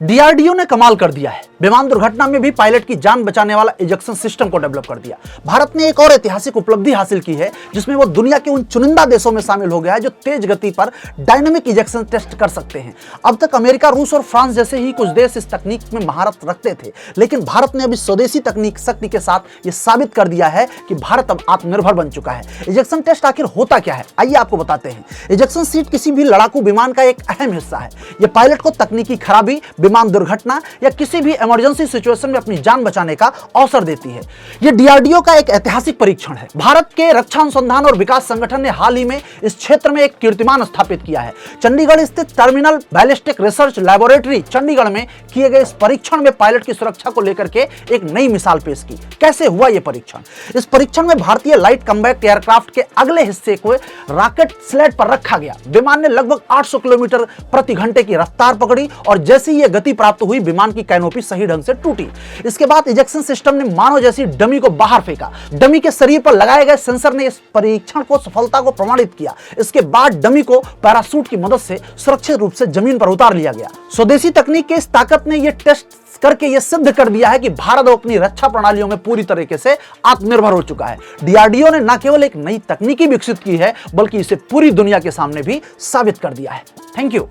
DRDO ने कमाल कर दिया है। विमान दुर्घटना में भी पायलट की जान बचाने वाला इजेक्शन सिस्टम को डेवलप कर दिया। भारत ने एक और ऐतिहासिक उपलब्धि हासिल की है जिसमें वो दुनिया के उन चुनिंदा देशों में शामिल हो गया है जो तेज गति पर डायनामिक इजेक्शन टेस्ट कर सकते हैं। अब तक अमेरिका, रूस और फ्रांस जैसे ही कुछ देश इस तकनीक में महारत रखते थे, लेकिन भारत ने अभी स्वदेशी तकनीक शक्ति के साथ ये साबित कर दिया है कि भारत अब आत्मनिर्भर बन चुका है। इजेक्शन टेस्ट आखिर होता क्या है, आइए आपको बताते हैं। इजेक्शन सीट किसी भी लड़ाकू विमान का एक अहम हिस्सा है। यह पायलट को तकनीकी खराबी, विमान दुर्घटना या किसी भी इमरजेंसी सिचुएशन में अपनी जान बचाने का अवसर देती है। यह डीआरडीओ का एक ऐतिहासिक परीक्षण है। भारत के रक्षा अनुसंधान और विकास संगठन ने हाल ही में इस क्षेत्र में एक कीर्तिमान स्थापित किया है। चंडीगढ़ स्थित terminal ballistic research laboratory Chandigarh में किए गए इस परीक्षण में पायलट की सुरक्षा को लेकर के एक नई मिसाल पेश की। कैसे हुआ यह परीक्षण? इस परीक्षण में भारतीय लाइट कम्बैट एयरक्राफ्ट के अगले हिस्से को रॉकेट स्लेट पर रखा गया। विमान ने लगभग 800 किलोमीटर प्रति घंटे की रफ्तार पकड़ी और जैसे ही यह गति प्राप्त हुई, विमान की कैनोपी सही ढंग से टूटी। इसके बाद इजेक्शन सिस्टम ने मानव जैसी डमी को बाहर फेंका। डमी के शरीर पर लगाए गए सेंसर ने इस परीक्षण को सफलता को प्रमाणित किया। इसके बाद डमी को पैराशूट की मदद से सुरक्षित रूप से जमीन पर उतार लिया गया। स्वदेशी तकनीक के इस ताकत ने यह टेस्ट करके यह सिद्ध कर दिया है कि भारत अपनी रक्षा प्रणालियों में पूरी तरीके से आत्मनिर्भर हो चुका है। डीआरडीओ ने न केवल एक नई तकनीकी विकसित की है, बल्कि इसे पूरी दुनिया के सामने भी साबित कर दिया है। Thank you.